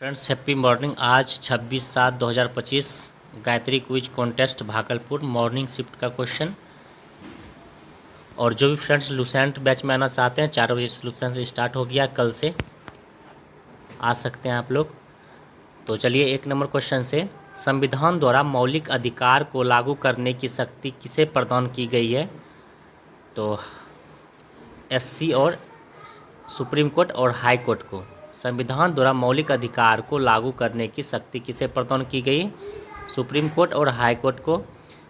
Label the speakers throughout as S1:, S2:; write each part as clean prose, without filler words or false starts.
S1: Friends happy morning. आज 26/7/2025 Gayatri quiz contest Bhagalpur morning shift का question. और जो भी फ्रेंड्स लुसेंट बैच में आना चाहते हैं 4 बजे से लुसेंट से स्टार्ट हो गया, कल से आ सकते हैं आप लोग। तो चलिए 1 नंबर क्वेश्चन से, संविधान द्वारा मौलिक अधिकार को लागू करने की शक्ति किसे प्रदान की गई है? तो एससी और सुप्रीम कोर्ट और हाई कोर्ट को। संविधान द्वारा मौलिक अधिकार को लागू करने की शक्ति किसे प्रदान की गई? सुप्रीम कोर्ट और हाई कोर्ट को।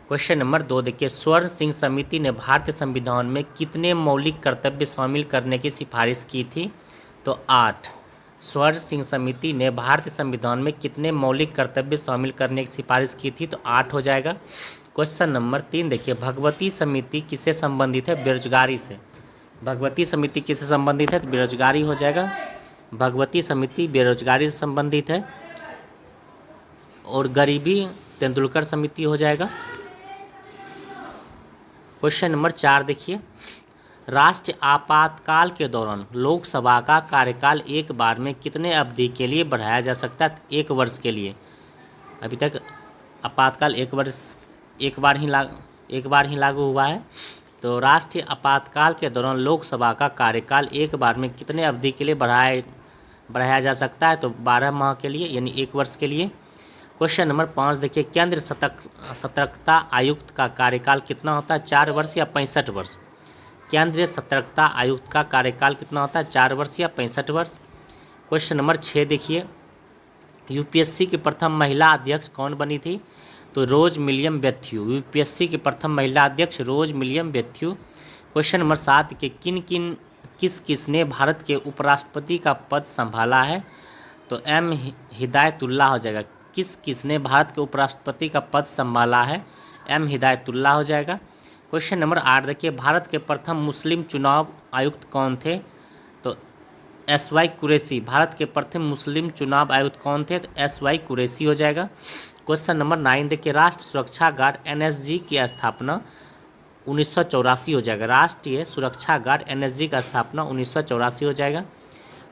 S1: क्वेश्चन नंबर 2 देखिए, स्वर्ण सिंह समिति ने भारतीय संविधान में कितने मौलिक कर्तव्य शामिल करने की सिफारिश की थी? तो 8। स्वर्ण सिंह समिति ने भारतीय संविधान में कितने मौलिक कर्तव्य शामिल करने की सिफारिश की थी? तो 8 हो जाएगा। क्वेश्चन नंबर 3 देखिए, भगवती समिति किससे संबंधित है? बेरोजगारी से। भगवती समिति किससे संबंधित है? तो बेरोजगारी हो जाएगा। भगवती समिति बेरोजगारी से संबंधित है। और गरीबी तेंदुलकर समिति हो जाएगा। क्वेश्चन नंबर 4 देखिए, राष्ट्रीय आपातकाल के दौरान लोकसभा का कार्यकाल एक बार में कितने अवधि के लिए बढ़ाया जा सकता है? 1 वर्ष के लिए। अभी तक आपातकाल एक बार ही लागू हुआ है। तो राष्ट्रीय आपातकाल के दौरान लोकसभा का कार्यकाल एक बार में कितने अवधि के लिए बढ़ाया जा सकता है? तो 12 माह के लिए, यानी 1 वर्ष के लिए। क्वेश्चन नंबर 5 देखिए, केंद्र सतर्कता आयुक्त का कार्यकाल कितना होता है? 4 वर्ष या 65 वर्ष? केंद्रीय सतर्कता आयुक्त का कार्यकाल कितना होता है? 4 वर्ष या 65 वर्ष? क्वेश्चन नंबर 6 देखिए, यूपीएससी की प्रथम महिला अध्यक्ष कौन बनी थी? तो रोज मिलियम बैथ्यू। यूपीएससी की प्रथम महिला अध्यक्ष रोज मिलियम बैथ्यू। क्वेश्चन नंबर 7 के किस ने भारत के उपराष्ट्रपति का पद संभाला है? तो एम हिदायतुल्लाह हो जाएगा। किस ने भारत के उपराष्ट्रपति का पद संभाला है? एम हिदायतुल्लाह हो जाएगा। क्वेश्चन नंबर 8 देखिए, भारत के प्रथम मुस्लिम चुनाव आयुक्त कौन थे? तो SY कुरैशी। भारत के प्रथम मुस्लिम चुनाव आयुक्त कौन थे? तो SY कुरैशी हो जाएगा। क्वेश्चन नंबर 9 देखिए, राष्ट्रीय सुरक्षा गार्ड NSG की स्थापना 1984 हो जाएगा। राष्ट्रीय सुरक्षा गार्ड NSG का स्थापना 1984 हो जाएगा।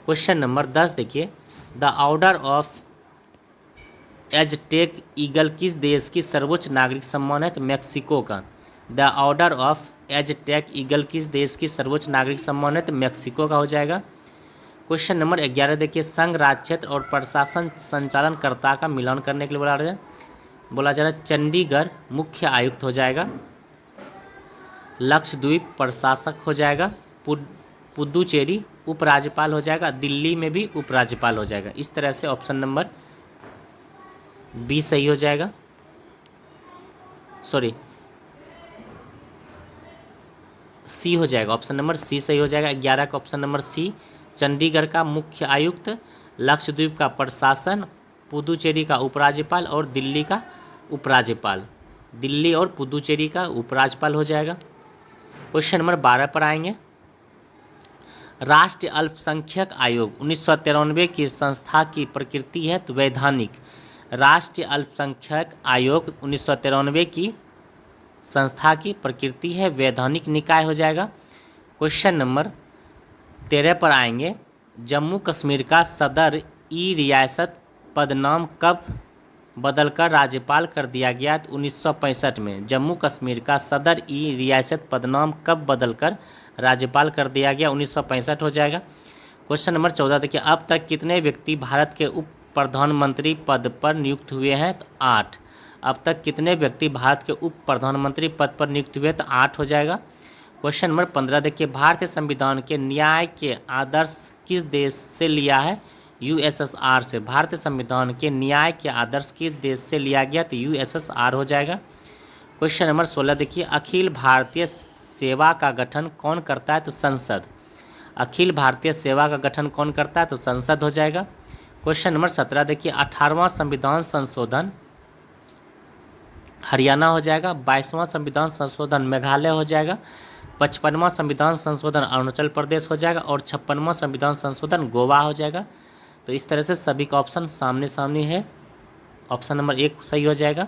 S1: क्वेश्चन नंबर 10 देखिए, the order of Aztec eagle किस देश की सर्वोच्च नागरिक सम्मान है? तो मैक्सिको का। The order of Aztec eagle किस देश की सर्वोच्च नागरिक सम्मान है? तो मैक्सिको का हो जाएगा। क्वेश्चन नंबर 11 देखिए, संघ राज्य क्षेत्र और प्रशासन संचालनकर्ता का मिलान करने के लिए बोला जा रहा है चंडीगढ़ मुख्य आयुक्त हो जाएगा। लक्षद्वीप प्रशासक हो जाएगा। पुदुचेरी उपराज्यपाल हो जाएगा। दिल्ली में भी उपराज्यपाल हो जाएगा। इस तरह से ऑप्शन नंबर बी सही हो जाएगा। सी हो जाएगा। ऑप्शन नंबर सी सही हो जाएगा। 11 का ऑप्शन नंबर सी, चंडीगढ़ का मुख्य आयुक्त, लक्षद्वीप का प्रशासन, पुदुचेरी का उपराज्यपाल और दिल्ली का उपराज्यपाल। दिल्ली और पुदुचेरी का उपराज्यपाल हो जाएगा। क्वेश्चन नंबर 12 पर आएंगे, राष्ट्रीय अल्पसंख्यक आयोग 1993 की संस्था की प्रकृति है? तो वैधानिक। राष्ट्रीय अल्पसंख्यक आयोग 1993 की संस्था की प्रकृति है वैधानिक निकाय हो जाएगा। क्वेश्चन नंबर 13 पर आएंगे, जम्मू कश्मीर का सदर ई रियासत पदनाम कब बदलकर राज्यपाल कर दिया गया? तो 1965 में। जम्मू कश्मीर का सदर ई रियासत पदनाम कब बदलकर राज्यपाल कर दिया गया? 1965 हो जाएगा। क्वेश्चन नंबर 14 देखिए, अब तक कितने व्यक्ति भारत के उप प्रधानमंत्री पद पर नियुक्त हुए हैं? तो 8। अब तक कितने व्यक्ति भारत के उप प्रधानमंत्री पद पर नियुक्त हुए? तो 8 हो जाएगा। क्वेश्चन नंबर 15 देखिए, भारतीय संविधान के न्याय के आदर्श किस देश से लिया है? USSR से। भारतीय संविधान के न्याय के आदर्श किस देश से लिया गया? तो USSR हो जाएगा। क्वेश्चन नंबर 16 देखिए, अखिल भारतीय सेवा का गठन कौन करता है? तो संसद। अखिल भारतीय सेवा का गठन कौन करता है? तो संसद हो जाएगा। क्वेश्चन नंबर 17 देखिए, 18वां संविधान संशोधन हरियाणा हो जाएगा। 22वां संविधान संशोधन मेघालय हो जाएगा। 55वां संविधान संशोधन अरुणाचल प्रदेश हो जाएगा। और 56वां संविधान संशोधन गोवा हो जाएगा। तो इस तरह से सभी का ऑप्शन सामने सामने है। ऑप्शन नंबर 1 सही हो जाएगा।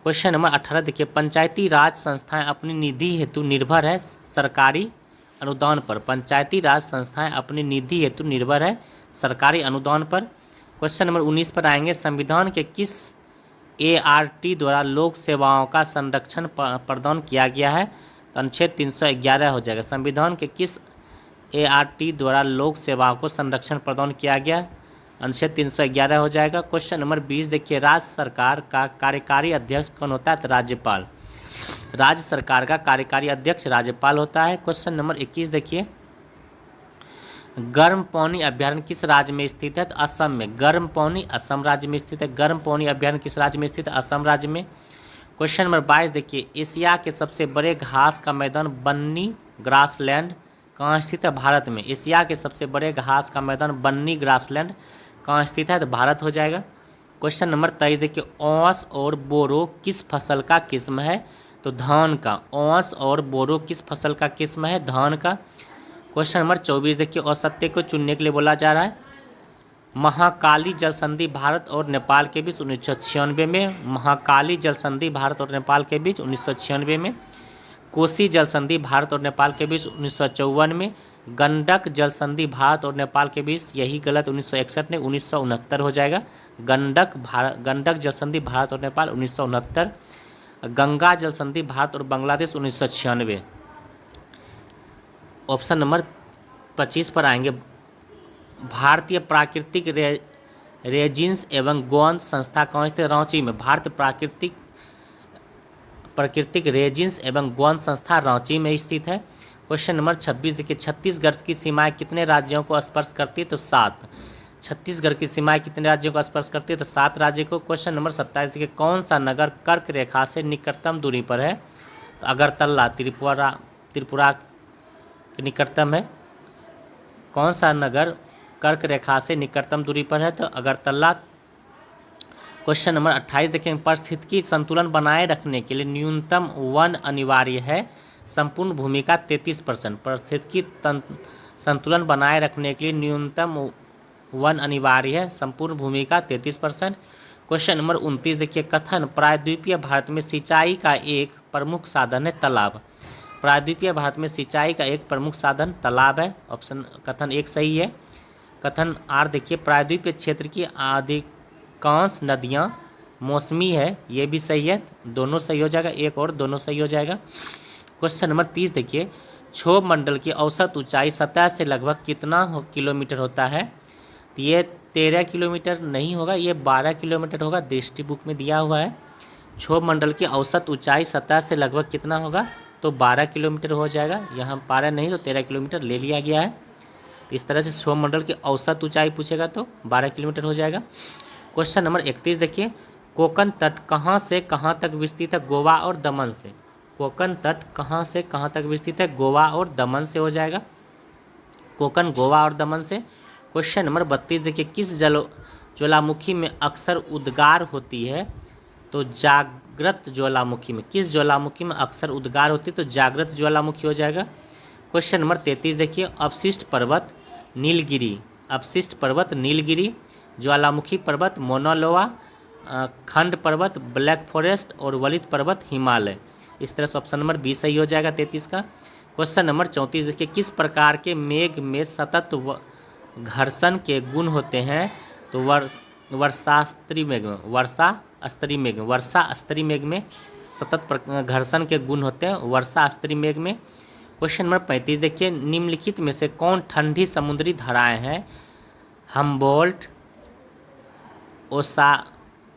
S1: क्वेश्चन नंबर 18 देखिए, पंचायती राज संस्थाएं अपनी निधि हेतु निर्भर है सरकारी अनुदान पर। पंचायती राज संस्थाएं अपनी निधि हेतु निर्भर है सरकारी अनुदान पर। क्वेश्चन नंबर 19 पर आएंगे, संविधान के किस ART द्वारा लोक सेवाओं का संरक्षण प्रदान किया गया है? तो अनुच्छेद 311 हो जाएगा। संविधान के किस ART द्वारा लोक सेवाओं को संरक्षण प्रदान किया गया? अनुच्छेद 311 हो जाएगा। क्वेश्चन नंबर 20 देखिए, राज्य सरकार का कार्यकारी अध्यक्ष कौन होता है? तो राज्यपाल। राज्य सरकार का कार्यकारी अध्यक्ष राज्यपाल होता है। क्वेश्चन नंबर 21 देखिए, गर्म पौनी अभ्यारण्य किस राज्य में स्थित है? तो असम में। गर्म पौनी असम राज्य में स्थित है। गर्म पौनी अभ्यारण्य किस राज्य में स्थित है? असम राज्य में। क्वेश्चन नंबर 22 देखिए, एशिया के सबसे बड़े घास का मैदान बन्नी ग्रासलैंड कहाँ स्थित है? भारत में। एशिया के सबसे बड़े घास का मैदान बन्नी ग्रासलैंड कहाँ स्थित है? तो भारत हो जाएगा। क्वेश्चन नंबर 23 देखिए, औंस और बोरो किस फसल का किस्म है? तो धान का। औंस और बोरो किस फसल का किस्म है? धान का। क्वेश्चन नंबर 24 देखिए, औसत्य को चुनने के लिए बोला जा रहा है। महाकाली जल संधि भारत और नेपाल के बीच 1996 में। महाकाली जल संधि भारत और नेपाल के बीच 1996 में। कोसी जल संधि भारत और नेपाल के बीच 1954 में। गंडक जल संधि भारत और नेपाल के बीच, यही गलत, 1961 में, 1969 हो जाएगा। गंडक जल संधि भारत और नेपाल 1969। गंगा जल संधि भारत और बांग्लादेश 1996। ऑप्शन नंबर 25 पर आएंगे, भारतीय प्राकृतिक रेजिन्स एवं गोंद संस्था कहाँ स्थित? रांची में। भारतीय प्राकृतिक रेजिन्स एवं गोंद संस्था रांची में स्थित है। क्वेश्चन नंबर 26 देखिए, छत्तीसगढ़ की सीमाएं कितने राज्यों को स्पर्श करती है? तो 7। छत्तीसगढ़ की सीमाएं कितने राज्यों को स्पर्श करती है? तो 7 राज्य को। क्वेश्चन नंबर 27 देखिए, कौन सा नगर कर्क रेखा से निकटतम दूरी पर है? तो अगरतला त्रिपुरा के निकटतम है। कौन सा नगर कर्क रेखा से निकटतम दूरी पर है? तो अगरतला। क्वेश्चन नंबर 28 देखेंगे, पारिस्थितिकी संतुलन बनाए रखने के लिए न्यूनतम वन अनिवार्य है? संपूर्ण भूमि का 33%। पारिस्थितिकी संतुलन बनाए रखने के लिए न्यूनतम वन अनिवार्य है? संपूर्ण भूमि का 33%। क्वेश्चन नंबर 29 देखिए, कथन प्रायद्वीपीय भारत में सिंचाई का एक प्रमुख साधन है? तालाब। प्रायद्वीपीय भारत में सिंचाई का एक प्रमुख साधन तालाब है। ऑप्शन कथन 1 सही है। कथन आर देखिए, प्रायद्वीपीय क्षेत्र की अधिकांश नदियाँ मौसमी है, ये भी सही है। दोनों सही हो जाएगा, एक और दोनों सही हो जाएगा। क्वेश्चन नंबर 30 देखिए, क्षोभ मंडल की औसत ऊंचाई सतह से लगभग कितना किलोमीटर होता है? तो ये 13 किलोमीटर नहीं होगा, ये 12 किलोमीटर होगा, दृष्टि बुक में दिया हुआ है। क्षोभ मंडल की औसत ऊंचाई सतह से लगभग कितना होगा? तो 12 किलोमीटर हो जाएगा। यहाँ 12 नहीं तो 13 किलोमीटर ले लिया गया है। तो इस तरह से क्षोभ मंडल की औसत ऊंचाई पूछेगा तो 12 किलोमीटर हो जाएगा। क्वेश्चन नंबर 31 देखिए, कोंकण तट कहाँ से कहाँ तक विस्तृत है? गोवा और दमन से। कोंकण तट कहाँ से कहाँ तक विस्तृत है? गोवा और दमन से हो जाएगा। कोंकण गोवा और दमन से। क्वेश्चन नंबर 32 देखिए, किस ज्वालामुखी में अक्सर उद्गार होती है? तो जागृत ज्वालामुखी में। किस ज्वालामुखी में अक्सर उद्गार होती है? तो जागृत ज्वालामुखी हो जाएगा। क्वेश्चन नंबर 33 देखिए, अवशिष्ट पर्वत नीलगिरी। अवशिष्ट पर्वत नीलगिरी। ज्वालामुखी पर्वत मौना लोआ। खंड पर्वत ब्लैक फॉरेस्ट और वलित पर्वत हिमालय। इस तरह से ऑप्शन नंबर 20 सही हो जाएगा 33 का। क्वेश्चन नंबर 34 देखिए, किस प्रकार के मेघ में सतत घर्षण के गुण होते हैं? तो वर्षा स्तरीय मेघ में सतत घर्षण के गुण होते हैं वर्षा स्तरीय मेघ में। क्वेश्चन नंबर 35 देखिए, निम्नलिखित में से कौन ठंडी समुद्री धाराएं हैं? हम्बोल्ट,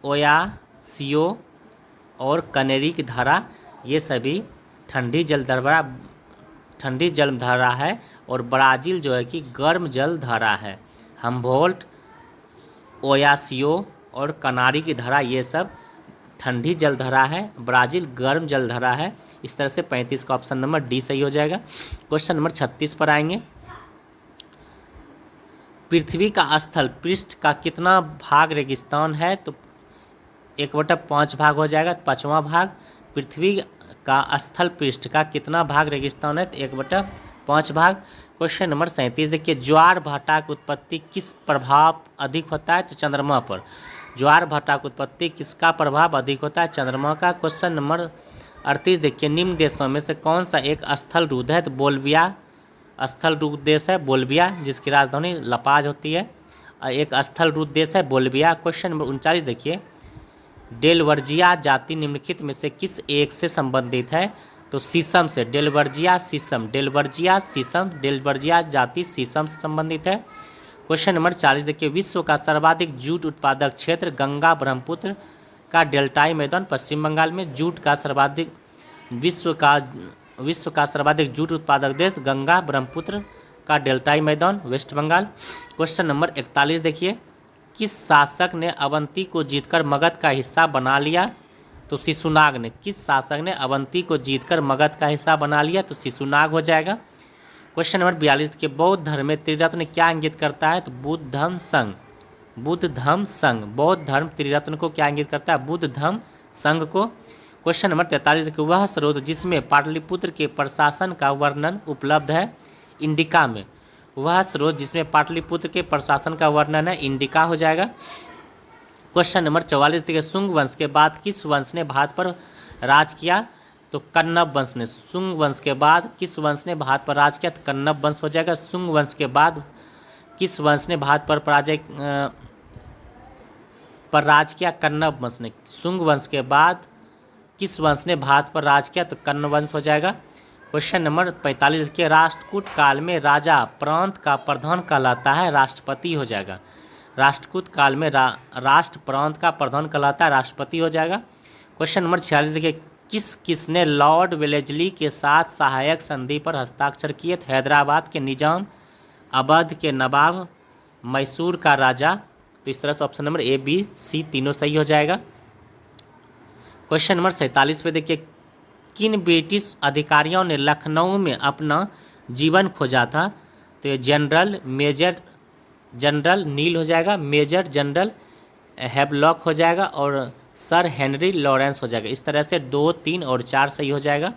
S1: ओयासियो और कनेरी की धारा, ये सभी ठंडी जल धारा है। और ब्राज़ील जो है कि गर्म जल धारा है। हम्बोल्ट, ओयासियो और कनारी की धारा, ये सब ठंडी जल धारा है। ब्राज़ील गर्म जल धारा है। इस तरह से 35 का ऑप्शन नंबर डी सही हो जाएगा। क्वेश्चन नंबर 36 पर आएंगे, पृथ्वी का स्थल पृष्ठ का कितना भाग रेगिस्तान है? तो 1/5 भाग हो जाएगा। 5वां भाग। पृथ्वी का स्थल पृष्ठ का कितना भाग रेगिस्तान है? तो 1/5 भाग। क्वेश्चन नंबर 37 देखिए, ज्वार भाटा की उत्पत्ति किस प्रभाव अधिक होता है? तो चंद्रमा पर। ज्वार भाटा की उत्पत्ति किसका प्रभाव अधिक होता है? चंद्रमा का। क्वेश्चन नंबर 38 देखिए, निम्न देशों में से कौन सा एक स्थल रुद्ध है? तो बोल्विया स्थल रुद्ध देश है बोल्विया, जिसकी राजधानी लपाज होती है। एक स्थल रूप देश है बोल्विया। क्वेश्चन नंबर 39 देखिए, डेलवर्जिया जाति निम्नलिखित में से किस एक से संबंधित है? तो शीशम से, डेलवर्जिया शीशम, डेलवर्जिया शीशम, डेलवर्जिया जाति शीशम से संबंधित है। क्वेश्चन नंबर 40 देखिए, विश्व का सर्वाधिक जूट उत्पादक क्षेत्र गंगा ब्रह्मपुत्र का डेल्टाई मैदान पश्चिम बंगाल में। जूट का सर्वाधिक विश्व का सर्वाधिक जूट उत्पादक देश गंगा ब्रह्मपुत्र का डेल्टाई मैदान वेस्ट बंगाल। क्वेश्चन नंबर 41 देखिए, किस शासक ने अवंती को जीतकर मगध का हिस्सा बना लिया? तो शिशुनाग ने। किस शासक ने अवंती को जीतकर मगध का हिस्सा बना लिया? तो शिशुनाग हो जाएगा। क्वेश्चन नंबर 42 के बौद्ध धर्म में त्रिरत्न क्या इंगित करता है? तो बुद्ध धम्म संघ, बुद्ध धम्म संघ। बौद्ध धर्म त्रिरत्न को क्या इंगित करता है? बुद्ध धम्म संघ को। क्वेश्चन नंबर 43 के वह स्रोत जिसमें पाटलिपुत्र के प्रशासन का वर्णन उपलब्ध है? इंडिका में। वह स्रोत जिसमें पाटलिपुत्र के प्रशासन का वर्णन है, इंडिका हो जाएगा। क्वेश्चन नंबर 44 के शुंग वंश के बाद किस वंश ने भारत पर राज किया? तो कन्नब वंश ने। शुंग वंश के बाद किस वंश ने भारत पर राज किया? तो कन्नब वंश हो जाएगा। शुंग वंश के बाद किस वंश ने भारत पर राज किया? कन्नब वंश ने। शुंग वंश के बाद किस वंश ने भारत पर राज किया? तो कन्नब वंश हो जाएगा। क्वेश्चन नंबर 45 के राष्ट्रकूट काल में राजा प्रांत का प्रधान कहलाता है? राष्ट्रपति हो जाएगा। राष्ट्रकूट काल में राष्ट्र प्रांत का प्रधान कहलाता है, राष्ट्रपति हो जाएगा। क्वेश्चन नंबर 46 देखिए, किसने लॉर्ड वेलेस्ली के साथ सहायक संधि पर हस्ताक्षर किए थे? हैदराबाद के निजाम, अवध के नवाब, मैसूर का राजा। तो इस तरह से option number A B C तीनों सही हो जाएगा। क्वेश्चन नंबर 47 पे देखिए, किन ब्रिटिश अधिकारियों ने लखनऊ में अपना जीवन खोजा था? तो ये जनरल मेजर जनरल नील हो जाएगा, मेजर जनरल हैवलॉक हो जाएगा और सर हेनरी लॉरेंस हो जाएगा। इस तरह से 2, 3 और 4 सही हो जाएगा।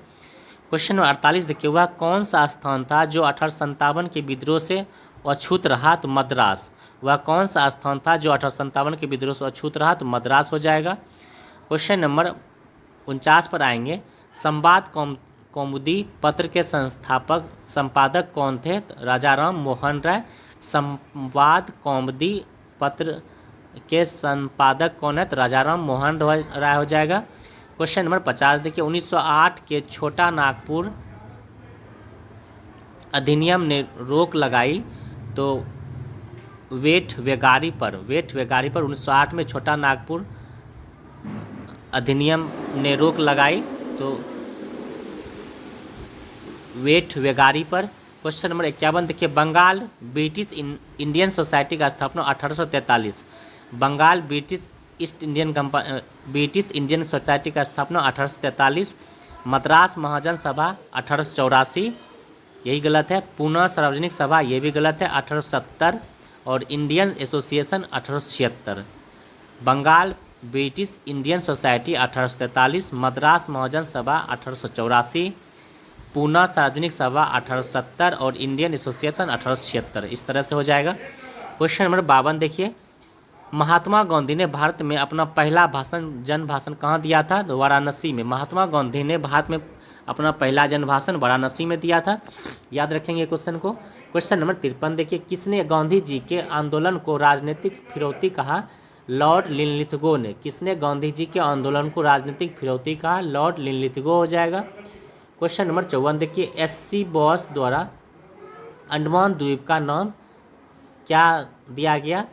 S1: क्वेश्चन नंबर 48 देखिए, वह कौन सा स्थान था जो 1857 के विद्रोह से अछूत रहा? तो मद्रास। वह कौन सा स्थान था जो 1857 के विद्रोह से अछूत रहा? तो मद्रास हो जाएगा। क्वेश्चन नंबर 49 पर आएंगे, संवाद कौमुदी पत्र के संपादक कौन थे? तो राजा राम मोहन राय। संवाद कौमुदी पत्र के संपादक कौन है? तो राजा राम मोहन राय हो जाएगा। क्वेश्चन नंबर 50 देखिए, 1908 के छोटा नागपुर अधिनियम ने रोक लगाई तो वेट वेगारी पर 1908 में छोटा नागपुर अधिनियम ने रोक लगाई तो वेट वेगारी पर। क्वेश्चन नंबर 51 देखिए, बंगाल ब्रिटिश इंडियन सोसाइटी का स्थापना 1843। बंगाल ब्रिटिश इंडियन सोसाइटी का स्थापना 1843। मद्रास महाजन सभा 1884, यही गलत है। पुणे सार्वजनिक सभा, ये भी गलत है, 1870। और Indian association 1876। Bengal British Indian society 1843, Madras Mahajan Sabha 1884, Pune सार्वजनिक सभा 1870 और इंडियन एसोसिएशन 1876। इस तरह से हो जाएगा। क्वेश्चन नंबर 52 देखिए, महात्मा गांधी ने भारत में अपना पहला जन भाषण कहाँ दिया था? तो वाराणसी में। महात्मा गांधी ने भारत में अपना पहला जन भाषण वाराणसी में दिया था, याद रखेंगे क्वेश्चन को। क्वेश्चन नंबर 53 देखिए, किसने गांधी जी के आंदोलन को राजनीतिक फिरौती कहा? लॉर्ड लिनलिथगो ने। किसने गांधी जी के आंदोलन को राजनीतिक फिरौती कहा? लॉर्ड लिनलिथगो हो जाएगा। क्वेश्चन नंबर 54 देखिए, एससी बॉस द्वारा अंडमान द्वीप का नाम क्या दिया गया?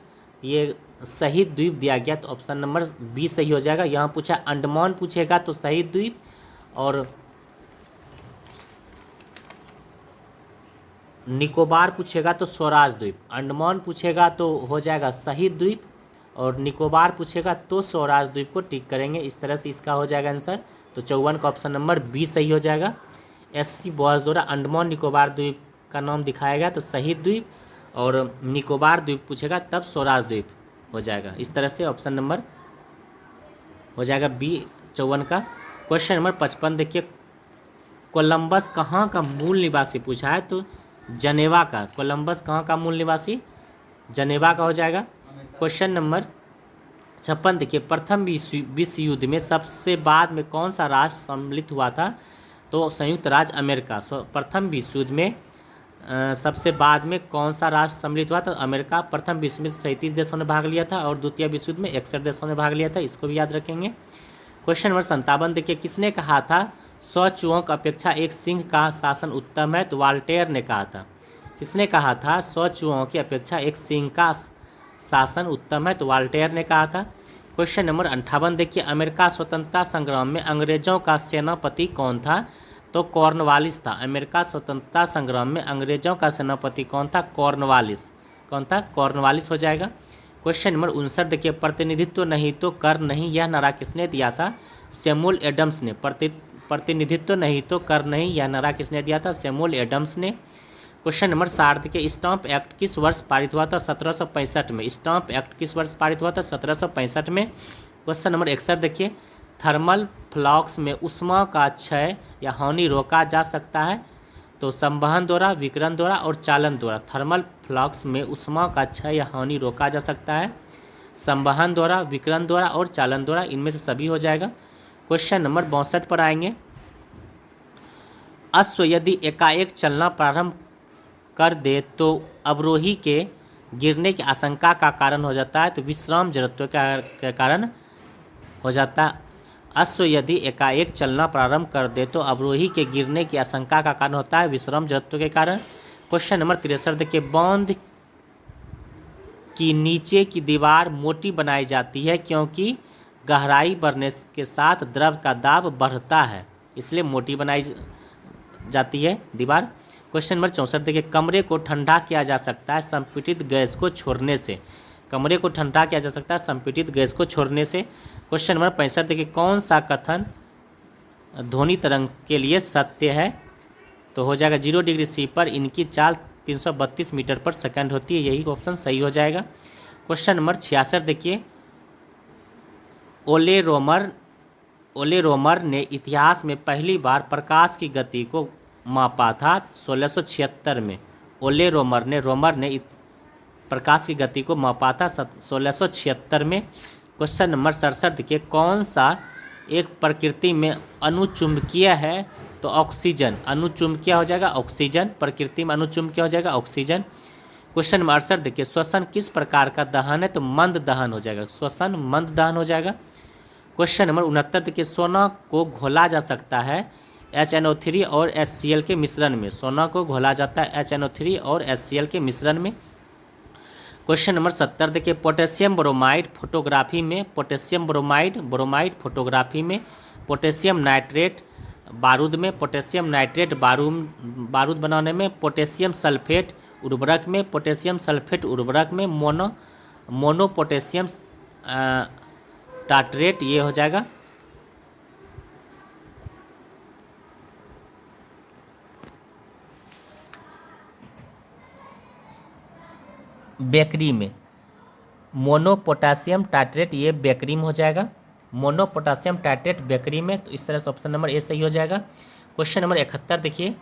S1: ये शहीद द्वीप दिया गया, तो ऑप्शन नंबर बी सही हो जाएगा। यहाँ पूछा अंडमान पूछेगा तो शहीद द्वीप, और निकोबार पूछेगा तो स्वराज द्वीप। अंडमान पूछेगा तो हो जाएगा शहीद द्वीप, और निकोबार पूछेगा तो स्वराज द्वीप को टिक करेंगे। इस तरह से इसका हो जाएगा आंसर। तो 54 का ऑप्शन नंबर बी सही हो जाएगा। एससी बॉस द्वारा अंडमान निकोबार द्वीप का नाम दिखाया गया तो शहीद द्वीप, और निकोबार द्वीप पूछेगा तब स्वराज द्वीप हो जाएगा। इस तरह से ऑप्शन नंबर हो जाएगा बी 54 का। क्वेश्चन नंबर 55 देखिए, कोलंबस कहाँ का मूल निवासी पूछा है? तो जनेवा का। कोलंबस कहाँ का मूल निवासी? जनेवा का हो जाएगा। क्वेश्चन नंबर 56 देखिए, प्रथम विश्व युद्ध में सबसे बाद में कौन सा राष्ट्र सम्मिलित हुआ था? तो संयुक्त राज्य अमेरिका। प्रथम विश्व युद्ध में सबसे बाद में कौन सा राष्ट्र सम्मिलित हुआ? तो अमेरिका। प्रथम विश्व युद्ध 37 देशों ने भाग लिया था और द्वितीय विश्व युद्ध में 61 देशों ने भाग लिया था, इसको भी याद रखेंगे। क्वेश्चन नंबर 57 देखिए, किसने कहा था 100 चूहों की अपेक्षा एक सिंह का शासन उत्तम है? तो वाल्टेयर ने कहा था। किसने कहा था 100 चूहों की अपेक्षा एक सिंह का शासन उत्तम है? तो वाल्टेयर ने कहा था। क्वेश्चन नंबर 58 देखिए, अमेरिका स्वतंत्रता संग्राम में अंग्रेजों का सेनापति कौन था? तो कॉर्नवालिस था। अमेरिका स्वतंत्रता संग्राम में अंग्रेजों का सेनापति कौन था? कॉर्नवालिस। कौन था? कॉर्नवालिस हो जाएगा। क्वेश्चन नंबर 59 देखिए, प्रतिनिधित्व नहीं तो कर नहीं, यह नारा किसने दिया था? सैमुअल एडम्स ने। प्रतिनिधित्व नहीं तो कर नहीं, यह नारा किसने दिया था? सैमुअल एडम्स ने। क्वेश्चन नंबर 60 देखिए, स्टाम्प एक्ट किस वर्ष पारित हुआ था? 1765 में। स्टाम्प एक्ट किस वर्ष पारित हुआ था? 1765 में। क्वेश्चन नंबर 61 देखिए, थर्मल फ्लॉक्स में ऊष्मा का क्षय या हानि रोका जा सकता है? तो संवहन द्वारा, विकिरण द्वारा और चालन द्वारा। थर्मल फ्लॉक्स में ऊष्मा का क्षय या हानि रोका जा सकता है संवहन द्वारा, विकिरण द्वारा और चालन द्वारा, इनमें से सभी हो जाएगा। क्वेश्चन नंबर 62 पर आएंगे, अश्व यदि एकाएक चलना प्रारंभ कर दे तो अवरोही के गिरने की आशंका का कारण हो जाता है? तो विश्राम जड़त्व के कारण हो जाता है। अश्व यदि एकाएक चलना प्रारंभ कर दे तो अवरोही के गिरने की आशंका का कारण होता है विश्राम जड़त्व के कारण। क्वेश्चन नंबर 63 देखिए, बांध की नीचे की दीवार मोटी बनाई जाती है क्योंकि गहराई बढ़ने के साथ द्रव का दाब बढ़ता है, इसलिए मोटी बनाई जाती है दीवार। क्वेश्चन नंबर 64 देखिए, कमरे को ठंडा किया जा सकता है संपीड़ित गैस को छोड़ने से? कमरे को ठंडा किया जा सकता है संपीड़ित गैस को छोड़ने से। क्वेश्चन नंबर 65 देखिए, कौन सा कथन ध्वनि तरंग के लिए सत्य है? तो हो जाएगा 0 डिग्री सी पर इनकी चाल 332 मीटर पर सेकंड होती है, यही ऑप्शन सही हो जाएगा। क्वेश्चन नंबर 66 देखिए, ओले रोमर ने इतिहास में पहली बार प्रकाश की गति को मापा था 1676 में। ओले रोमर ने प्रकाश की गति को मापा था 1676 में। क्वेश्चन नंबर 67 देखिए, कौन सा एक प्रकृति में अनुचुंबकीय है? तो ऑक्सीजन। अनुचुंबकीय हो जाएगा ऑक्सीजन, प्रकृति में अनुचुंबकीय हो जाएगा ऑक्सीजन। क्वेश्चन नंबर 68 देखिए, श्वसन किस प्रकार का दहन है? तो मंद दहन हो जाएगा, श्वसन मंद दहन हो जाएगा। क्वेश्चन नंबर 69 देखिए, सोना को घोला जा सकता है HNO3 और HCl के मिश्रण में? सोना को घोला जाता है HNO3 और HCl के मिश्रण में। क्वेश्चन नंबर 70 देखिए, पोटेशियम ब्रोमाइड फोटोग्राफी में, पोटेशियम ब्रोमाइड फोटोग्राफी में, पोटेशियम नाइट्रेट बारूद में, पोटेशियम नाइट्रेट बारूद बनाने में, पोटेशियम सल्फेट उर्वरक में, पोटेशियम सल्फेट उर्वरक में, मोनो पोटेशियम टाट्रेट, ये हो जाएगा। बेकरी में मोनो पोटासियम टाइट्रेट, ये बेकरी में हो जाएगा, मोनो पोटासियम टाइट्रेट बेकरी में। तो इस तरह से ऑप्शन नंबर ए सही हो जाएगा। क्वेश्चन नंबर 71 देखिए,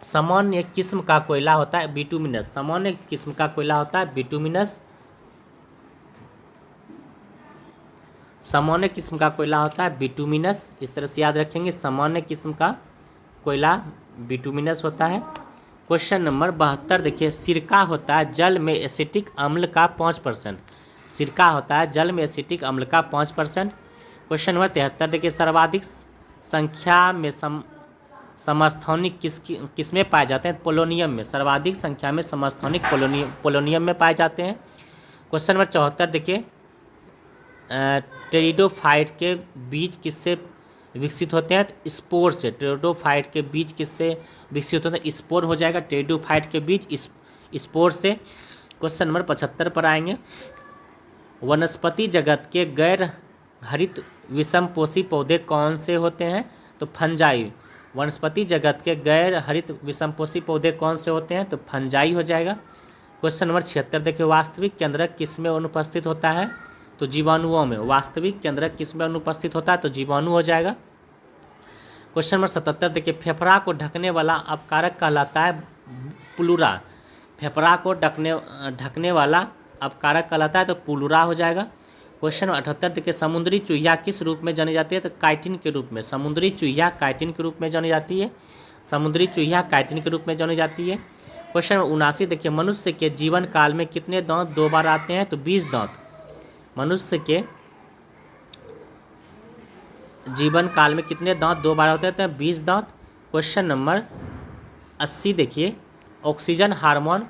S1: सामान्य किस्म का कोयला होता है बिटुमिनस? सामान्य किस्म का कोयला होता है बिटुमिनस। सामान्य किस्म का कोयला होता है बिटुमिनस, इस तरह से याद रखेंगे, सामान्य किस्म का कोयला बिटुमिनस होता है। क्वेश्चन नंबर 72 देखिए, सिरका होता है जल में एसिटिक अम्ल का 5%। सिरका होता है जल में एसिटिक अम्ल का 5%। क्वेश्चन नंबर 73 देखिए, सर्वाधिक संख्या में समस्थानिक किसमें पाए जाते हैं? पोलोनियम में। सर्वाधिक संख्या में समस्थानिक पोलोनियम में पाए जाते हैं। क्वेश्चन नंबर 74 देखिए, टेरिडोफाइट के बीज किससे विकसित होते हैं? स्पोर से। टेरिडोफाइट के बीज किससे विकसित होते हैं? स्पोर हो जाएगा, टेरिडोफाइट के बीज स्पोर से। क्वेश्चन नंबर 75 पर आएंगे, वनस्पति जगत के गैर हरित विषमपोषी पौधे कौन से होते हैं? तो फंजाई। वनस्पति जगत के गैर हरित विषमपोषी पौधे कौन से होते हैं? तो फंजाई हो जाएगा। क्वेश्चन नंबर 76 देखिए, वास्तविक केंद्रक किस में अनुपस्थित होता है? तो जीवाणुओं में। वास्तविक केंद्रक किस में अनुपस्थित होता है? तो जीवाणु हो जाएगा। क्वेश्चन नंबर 77 देखिए, फेफड़ा को ढकने वाला अपकारक कहलाता है प्लूरा। फेफड़ा को ढकने वाला अपकारक कहलाता है तो प्लूरा हो जाएगा। क्वेश्चन नंबर 78 देखिए, समुद्री चूहिया किस रूप में जानी जाती है? तो काइटिन के रूप में। समुद्री चूहिया काइटिन के रूप में जानी जाती है, समुद्री चूहिया काइटिन के रूप में जानी जाती है। क्वेश्चन नंबर 79 देखिए, मनुष्य के जीवन काल में कितने दांत 2 बार आते हैं? तो 20 दांत। मनुष्य के जीवन काल में कितने दांत 2 बार होते हैं? 20 दांत। क्वेश्चन नंबर 80 देखिए, ऑक्सीजन हार्मोन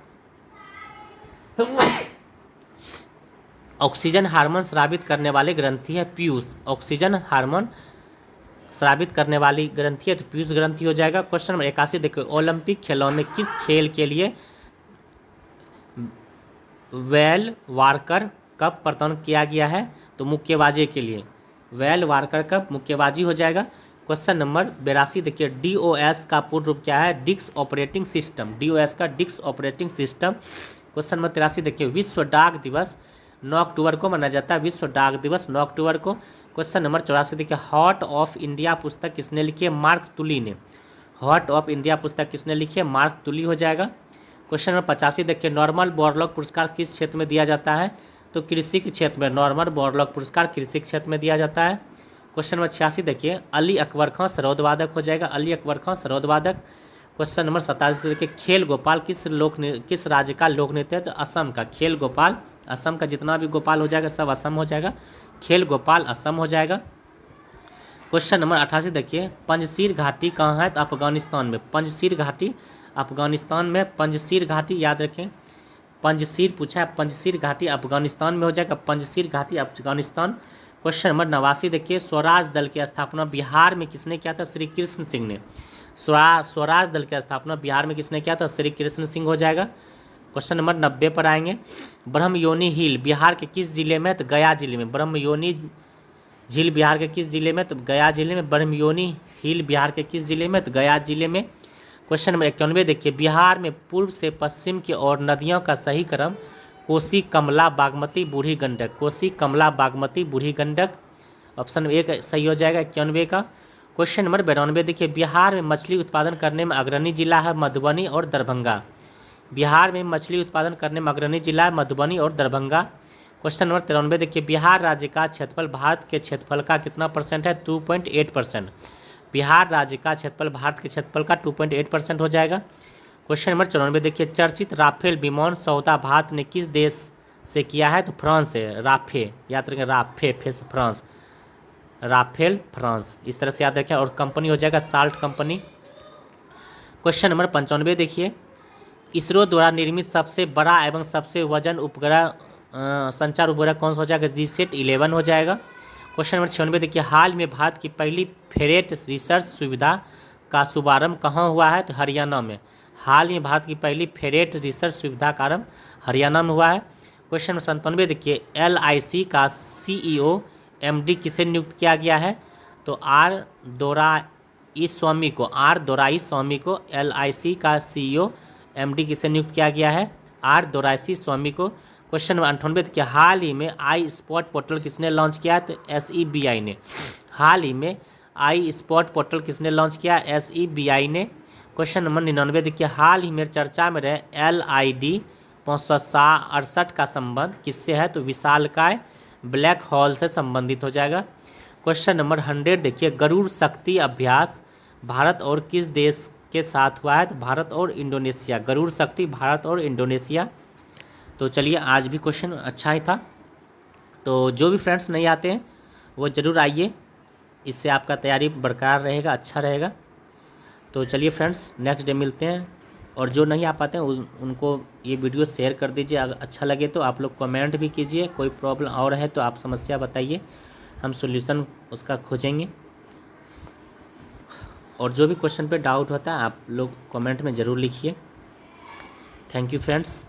S1: स्रावित करने वाली ग्रंथि है पीयूष। ऑक्सीजन हार्मोन स्रावित करने वाली ग्रंथि है तो पीयूष ग्रंथि हो जाएगा। क्वेश्चन नंबर 81 देखिए, ओलंपिक खेलों में किस खेल के लिए वेल वार्कर कप प्रदान किया गया है? तो मुक्केबाजी के लिए वेल वार्कर कप मुक्केबाजी हो जाएगा। क्वेश्चन नंबर 82 देखिए, DOS का पूर्ण रूप क्या है? Disk operating system. DOS का disk operating system. Question number 83 देखिए, विश्व डाक दिवस 9 अक्टूबर को मनाया जाता है। विश्व डाक दिवस 9 अक्टूबर को। क्वेश्चन नंबर 84 देखिए, हार्ट ऑफ इंडिया पुस्तक किसने लिखी है? मार्क तुली ने। हार्ट ऑफ इंडिया पुस्तक किसने लिखी है? मार्क तुली हो जाएगा। क्वेश्चन नंबर 85 देखिए, नॉर्मल बोरलॉग पुरस्कार किस क्षेत्र में दिया जाता है? तो कृषि के क्षेत्र में। नॉर्मल बोरलॉग पुरस्कार कृषि क्षेत्र में दिया जाता है। क्वेश्चन नंबर 86 देखिए, अली अकबर खां सरोदवादक हो जाएगा। अली अकबर खां सरोदवादक। क्वेश्चन नंबर 27 देखिए, खेल गोपाल किस राज्य का लोक नृत्य है? तो असम का। खेल गोपाल असम का। जितना भी गोपाल हो जाएगा सब असम हो जाएगा। खेल गोपाल असम हो जाएगा। क्वेश्चन नंबर 88 देखिए, पंजशीर घाटी कहाँ है? तो अफगानिस्तान में। पंजशीर घाटी अफगानिस्तान में। पंजशीर घाटी याद रखें, पंजशीर पूछा है, पंजशीर घाटी अफगानिस्तान में हो जाएगा। पंजशीर घाटी अफगानिस्तान। क्वेश्चन नंबर 89 देखिए, स्वराज दल की स्थापना बिहार में किसने किया था? श्री कृष्ण सिंह ने। स्वराज दल की स्थापना बिहार में किसने किया था? श्री कृष्ण सिंह हो जाएगा। क्वेश्चन नंबर 90 पर आएंगे, ब्रह्मयोनी हिल बिहार के किस जिले में? तो गया जिले में। ब्रह्मयोनी झील बिहार के किस जिले में? तो गया जिले में। ब्रह्मयोनी हिल बिहार के किस जिले में? तो गया जिले में। क्वेश्चन नंबर 91 देखिए, बिहार में पूर्व से पश्चिम की ओर नदियों का सही क्रम कोसी, कमला, बागमती, बूढ़ी गंडक। कोसी, कमला, बागमती, बूढ़ी गंडक। ऑप्शन 1 सही हो जाएगा 91 का। क्वेश्चन नंबर 92 देखिए, बिहार में मछली उत्पादन करने में अग्रणी जिला है मधुबनी और दरभंगा। बिहार में मछली उत्पादन करने में अग्रणी जिला है मधुबनी और दरभंगा। क्वेश्चन नंबर 93 देखिए, बिहार राज्य का क्षेत्रफल भारत के क्षेत्रफल का कितना % है? 2.8%। बिहार राज्य का क्षेत्रफल भारत के क्षेत्रफल का 2.8% हो जाएगा। क्वेश्चन नंबर 94 देखिए, चर्चित राफेल विमान सौदा भारत ने किस देश से किया है? तो फ्रांस से। राफे याद रखें, राफे फेस फ्रांस, राफेल फ्रांस, इस तरह से याद रखें। और कंपनी हो जाएगा साल्ट कंपनी। क्वेश्चन नंबर 95 देखिए, इसरो द्वारा निर्मित सबसे बड़ा एवं सबसे वजन उपग्रह संचार उपग्रह कौन सा हो जाएगा? GSAT-11 हो जाएगा। क्वेश्चन नंबर 96 देखिए, हाल में भारत की पहली फेरेट रिसर्च सुविधा का शुभारंभ कहाँ हुआ है? तो हरियाणा में। हाल में भारत की पहली फेरेट रिसर्च सुविधा का आरंभ हरियाणा में हुआ है। क्वेश्चन नंबर 97 देखिए, LIC का CEO MD किसे नियुक्त किया गया है? तो R दोराईस्वामी को। R दोराईस्वामी को LIC का CEO MD किसे नियुक्त किया गया है? R दोराईस्वामी को। क्वेश्चन नंबर 98 देखिए, हाल ही में आई स्पॉट पोर्टल किसने लॉन्च किया? तो SEBI ने। हाल ही में आई स्पॉट पोर्टल किसने लॉन्च किया? SEBI ने। क्वेश्चन नंबर 99 देखिए, हाल ही में चर्चा में रहे LID 568 का संबंध किससे है? तो विशालकाय ब्लैक होल से संबंधित हो जाएगा। क्वेश्चन नंबर 100 देखिए, गरुड़ शक्ति अभ्यास भारत और किस देश के साथ हुआ है? तो भारत और इंडोनेशिया। गरुड़ शक्ति भारत और इंडोनेशिया। तो चलिए, आज भी क्वेश्चन अच्छा ही था। तो जो भी फ्रेंड्स नहीं आते हैं वो ज़रूर आइए, इससे आपका तैयारी बरकरार रहेगा, अच्छा रहेगा। तो चलिए फ्रेंड्स, नेक्स्ट डे मिलते हैं। और जो नहीं आ पाते हैं उनको ये वीडियो शेयर कर दीजिए। अगर अच्छा लगे तो आप लोग कमेंट भी कीजिए। कोई प्रॉब्लम और है तो आप समस्या बताइए, हम सॉल्यूशन उसका खोजेंगे। और जो भी क्वेश्चन पे डाउट होता है आप लोग कमेंट में ज़रूर लिखिए। Thank you friends.